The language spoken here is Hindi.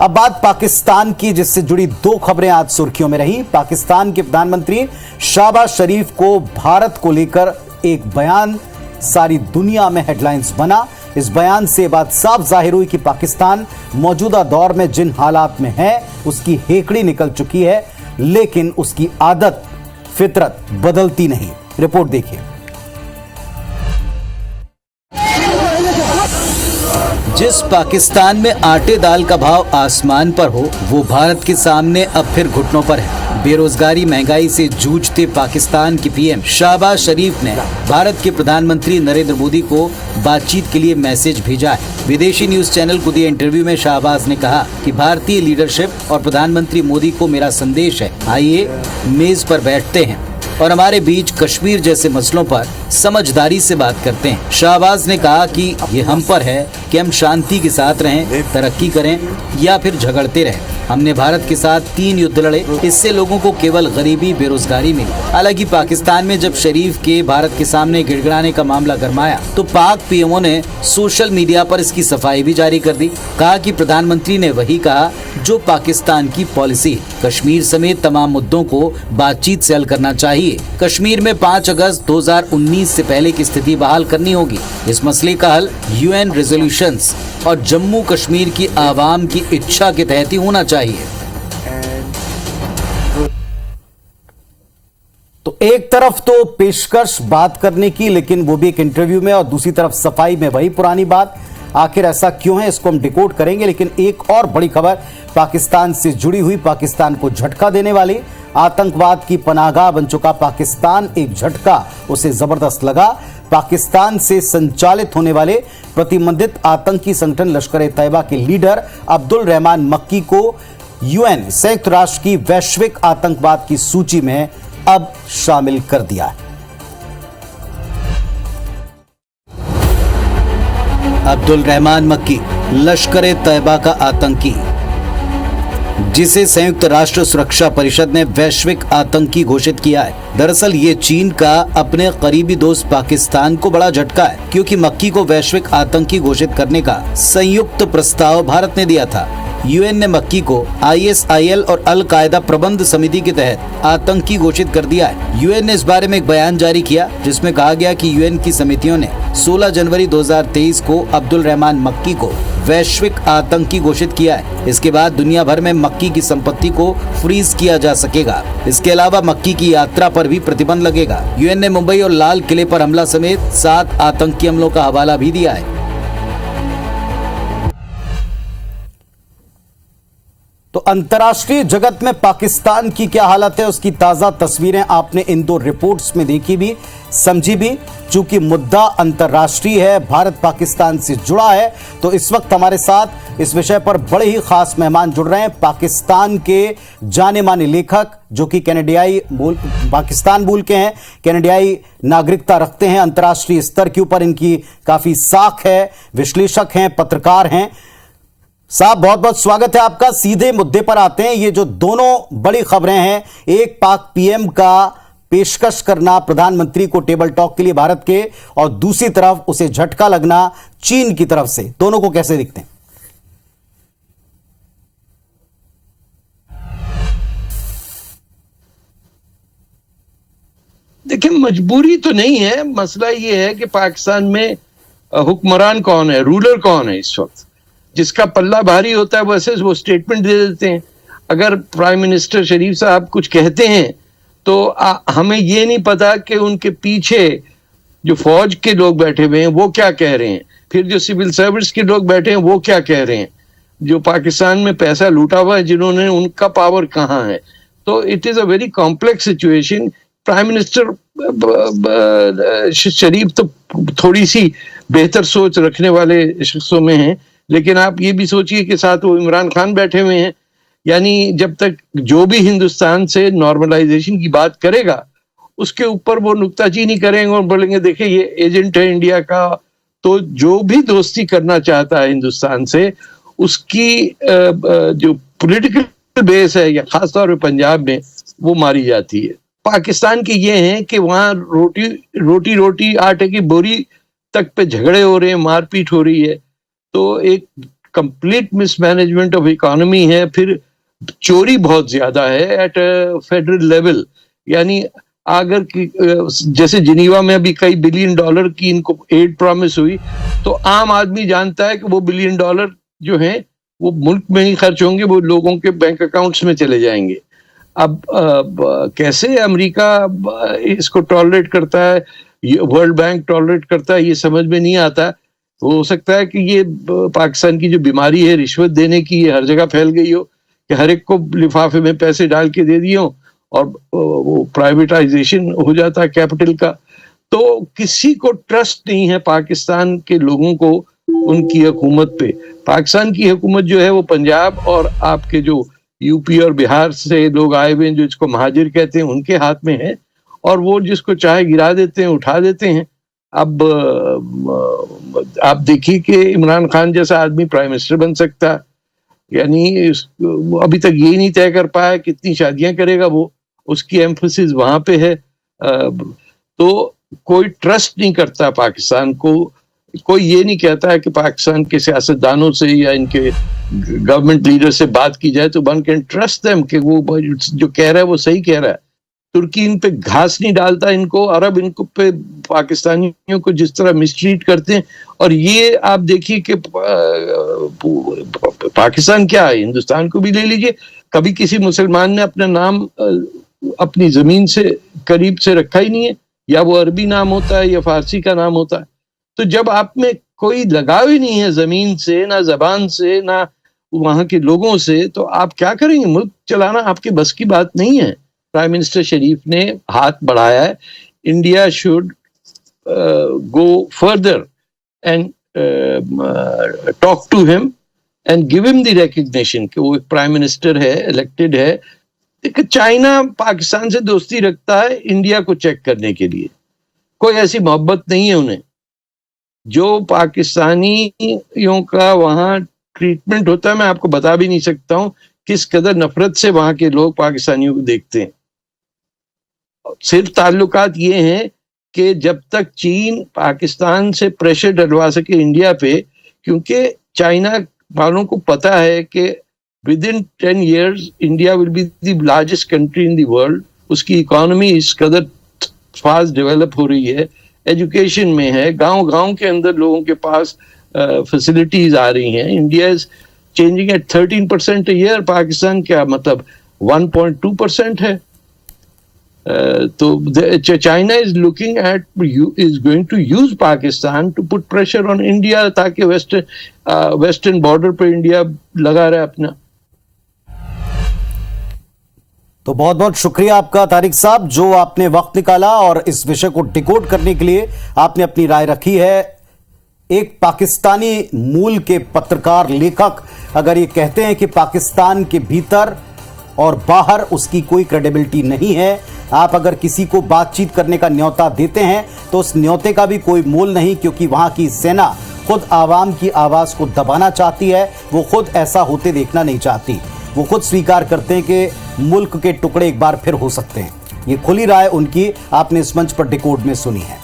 अब बात पाकिस्तान की, जिससे जुड़ी दो खबरें आज सुर्खियों में रही। पाकिस्तान के प्रधानमंत्री शहबाज शरीफ को भारत को लेकर एक बयान सारी दुनिया में हेडलाइंस बना। इस बयान से बात साफ जाहिर हुई कि पाकिस्तान मौजूदा दौर में जिन हालात में है उसकी हेकड़ी निकल चुकी है, लेकिन उसकी आदत फितरत बदलती नहीं। रिपोर्ट देखिए। जिस पाकिस्तान में आटे दाल का भाव आसमान पर हो, वो भारत के सामने अब फिर घुटनों पर है। बेरोजगारी महंगाई से जूझते पाकिस्तान के पीएम शहबाज शरीफ ने भारत के प्रधानमंत्री नरेंद्र मोदी को बातचीत के लिए मैसेज भेजा है। विदेशी न्यूज चैनल को दिए इंटरव्यू में शहबाज ने कहा कि भारतीय लीडरशिप और प्रधानमंत्री मोदी को मेरा संदेश है, आइए मेज पर बैठते हैं और हमारे बीच कश्मीर जैसे मसलों पर समझदारी से बात करते हैं। शहबाज ने कहा कि ये हम पर है कि हम शांति के साथ रहें, तरक्की करें या फिर झगड़ते रहें। हमने भारत के साथ 3 युद्ध लड़े, इससे लोगों को केवल गरीबी बेरोजगारी मिली। हालांकि पाकिस्तान में जब शरीफ के भारत के सामने गिड़गिड़ाने का मामला गरमाया तो पाक पीएमओ ने सोशल मीडिया पर इसकी सफाई भी जारी कर दी। कहा कि प्रधानमंत्री ने वही कहा जो पाकिस्तान की पॉलिसी है, कश्मीर समेत तमाम मुद्दों को बातचीत से हल करना चाहिए। कश्मीर में 5 अगस्त 2019 से पहले की स्थिति बहाल करनी होगी। इस मसले का हल UN रेजोल्यूशंस और जम्मू कश्मीर की आवाम की इच्छा के तहत ही होना चाहिए। तो एक तरफ तो पेशकश बात करने की, लेकिन वो भी एक इंटरव्यू में, और दूसरी तरफ सफाई में वही पुरानी बात। आखिर ऐसा क्यों है, इसको हम डिकोड करेंगे। लेकिन एक और बड़ी खबर पाकिस्तान से जुड़ी हुई, पाकिस्तान को झटका देने वाली। आतंकवाद की पनाहगाह बन चुका पाकिस्तान, एक झटका उसे जबरदस्त लगा। पाकिस्तान से संचालित होने वाले प्रतिबंधित आतंकी संगठन लश्कर तैयबा के लीडर अब्दुल रहमान मक्की को UN संयुक्त राष्ट्र की वैश्विक आतंकवाद की सूची में अब शामिल कर दिया है। अब्दुल रहमान मक्की लश्कर तैयबा का आतंकी, जिसे संयुक्त राष्ट्र सुरक्षा परिषद ने वैश्विक आतंकी घोषित किया है। दरअसल ये चीन का अपने करीबी दोस्त पाकिस्तान को बड़ा झटका है, क्योंकि मक्की को वैश्विक आतंकी घोषित करने का संयुक्त प्रस्ताव भारत ने दिया था। UN ने मक्की को ISIL और अल कायदा प्रबंध समिति के तहत आतंकी घोषित कर दिया है। UN ने इस बारे में एक बयान जारी किया, जिसमें कहा गया कि UN की समितियों ने 16 जनवरी 2023 को अब्दुल रहमान मक्की को वैश्विक आतंकी घोषित किया है। इसके बाद दुनिया भर में मक्की की संपत्ति को फ्रीज किया जा सकेगा। इसके अलावा मक्की की यात्रा पर भी प्रतिबंध लगेगा। UN ने मुंबई और लाल किले पर हमला समेत 7 आतंकी हमलों का हवाला भी दिया है। तो अंतर्राष्ट्रीय जगत में पाकिस्तान की क्या हालत है, उसकी ताजा तस्वीरें आपने इन 2 रिपोर्ट्स में देखी भी, समझी भी। चूंकि मुद्दा अंतर्राष्ट्रीय है, भारत पाकिस्तान से जुड़ा है, तो इस वक्त हमारे साथ इस विषय पर बड़े ही खास मेहमान जुड़ रहे हैं। पाकिस्तान के जाने माने लेखक, जो कि कनाडाई पाकिस्तान मूल के हैं, कनाडाई नागरिकता रखते हैं, अंतर्राष्ट्रीय स्तर के ऊपर इनकी काफी साख है, विश्लेषक हैं, पत्रकार हैं। साहब, बहुत बहुत स्वागत है आपका। सीधे मुद्दे पर आते हैं। ये जो दोनों बड़ी खबरें हैं, एक पाक पीएम का पेशकश करना प्रधानमंत्री को टेबल टॉक के लिए भारत के, और दूसरी तरफ उसे झटका लगना चीन की तरफ से, दोनों को कैसे दिखते हैं? देखिए, मजबूरी तो नहीं है। मसला ये है कि पाकिस्तान में हुक्मरान कौन है, रूलर कौन है। इस वक्त जिसका पल्ला भारी होता है वैसे वो स्टेटमेंट दे देते हैं। अगर प्राइम मिनिस्टर शरीफ साहब कुछ कहते हैं तो हमें ये नहीं पता कि उनके पीछे जो फौज के लोग बैठे हुए हैं वो क्या कह रहे हैं, फिर जो सिविल सर्विस के लोग बैठे हैं वो क्या कह रहे हैं, जो पाकिस्तान में पैसा लूटा हुआ है जिन्होंने, उनका पावर कहाँ है। तो it is a very complex situation. Prime minister Sharif तो थोड़ी सी बेहतर सोच रखने वाले शख्सों में हैं, लेकिन आप ये भी सोचिए कि साथ वो इमरान खान बैठे हुए हैं। यानी जब तक जो भी हिंदुस्तान से नॉर्मलाइजेशन की बात करेगा उसके ऊपर वो नुक्ताचीनी करेंगे और बोलेंगे देखिए ये एजेंट है इंडिया का। तो जो भी दोस्ती करना चाहता है हिंदुस्तान से, उसकी जो पॉलिटिकल बेस है, या खासतौर पर पंजाब में, वो मारी जाती है। पाकिस्तान के ये हैं कि वहाँ रोटी आटे की बोरी तक पे झगड़े हो रहे हैं, मारपीट हो रही है। तो एक कंप्लीट मिसमैनेजमेंट ऑफ इकोनॉमी है, फिर चोरी बहुत ज्यादा है एट फेडरल लेवल। यानी अगर जैसे जिनीवा में अभी कई बिलियन डॉलर की इनको एड प्रॉमिस हुई, तो आम आदमी जानता है कि वो बिलियन डॉलर जो है वो मुल्क में ही खर्च होंगे, वो लोगों के बैंक अकाउंट्स में चले जाएंगे। अब कैसे अमेरिका इसको टॉलरेट करता है, वर्ल्ड बैंक टॉलरेट करता है, ये समझ में नहीं आता। तो हो सकता है कि ये पाकिस्तान की जो बीमारी है रिश्वत देने की, ये हर जगह फैल गई हो कि हर एक को लिफाफे में पैसे डाल के दे दिए हो और वो प्राइवेटाइजेशन हो जाता है कैपिटल का। तो किसी को ट्रस्ट नहीं है पाकिस्तान के लोगों को उनकी हुकूमत पे। पाकिस्तान की हुकूमत जो है वो पंजाब और आपके जो यूपी और बिहार से लोग आए हुए हैं, जो इसको महाजिर कहते हैं, उनके हाथ में है, और वो जिसको चाहे गिरा देते हैं, उठा देते हैं। अब आप देखिए कि इमरान खान जैसा आदमी प्राइम मिनिस्टर बन सकता है, यानी अभी तक यही नहीं तय कर पाया कितनी शादियां करेगा वो, उसकी एम्फोसिस वहां पे है। तो कोई ट्रस्ट नहीं करता पाकिस्तान को, कोई ये नहीं कहता है कि पाकिस्तान के सियासतदानों से या इनके गवर्नमेंट लीडर से बात की जाए तो वन कैन ट्रस्ट देम कि वो जो कह रहा है वो सही कह रहा है। तुर्की इन पे घास नहीं डालता इनको, अरब इनको पे पाकिस्तानियों को जिस तरह मिसट्रीट करते हैं। और ये आप देखिए कि पाकिस्तान क्या है, हिंदुस्तान को भी ले लीजिए, कभी किसी मुसलमान ने अपना नाम अपनी जमीन से करीब से रखा ही नहीं है, या वो अरबी नाम होता है या फारसी का नाम होता है। तो जब आप में कोई लगाव ही नहीं है जमीन से, ना जबान से, ना वहां के लोगों से, तो आप क्या करेंगे? मुल्क चलाना आपके बस की बात नहीं है। प्राइम मिनिस्टर शरीफ ने हाथ बढ़ाया है, India should go further and talk to him and give him the recognition कि वो एक प्राइम मिनिस्टर है, इलेक्टेड है। चाइना पाकिस्तान से दोस्ती रखता है इंडिया को चेक करने के लिए, कोई ऐसी मोहब्बत नहीं है उन्हें। जो पाकिस्तानियों का वहां ट्रीटमेंट होता है, मैं आपको बता भी नहीं सकता हूं किस कदर नफरत से वहां के लोग पाकिस्तानियों को देखते हैं। सिर्फ ताल्लुकात ये हैं कि जब तक चीन पाकिस्तान से प्रेशर डलवा सके इंडिया पे, क्योंकि चाइना वालों को पता है कि with in 10 years India will be the largest country in the world. उसकी इकोनॉमी इस कदर फास्ट डेवलप हो रही है, एजुकेशन में है, गांव के अंदर लोगों के पास फैसिलिटीज आ रही हैं। India is changing at 13% a year, Pakistan क्या मतलब 1.2% है। तो China is looking at is going to use Pakistan to put pressure on India, ताकि वेस्टर्न बॉर्डर पर इंडिया लगा रहे अपना। तो बहुत बहुत शुक्रिया आपका तारिक साहब, जो आपने वक्त निकाला और इस विषय को डिकोड करने के लिए आपने अपनी राय रखी है। एक पाकिस्तानी मूल के पत्रकार लेखक अगर ये कहते हैं कि पाकिस्तान के भीतर और बाहर उसकी कोई क्रेडिबिलिटी नहीं है, आप अगर किसी को बातचीत करने का न्योता देते हैं तो उस न्योते का भी कोई मोल नहीं, क्योंकि वहां की सेना खुद आवाम की आवाज को दबाना चाहती है, वो खुद ऐसा होते देखना नहीं चाहती। वो खुद स्वीकार करते हैं कि मुल्क के टुकड़े एक बार फिर हो सकते हैं। ये खुली राय उनकी आपने इस मंच पर डिकोड में सुनी है।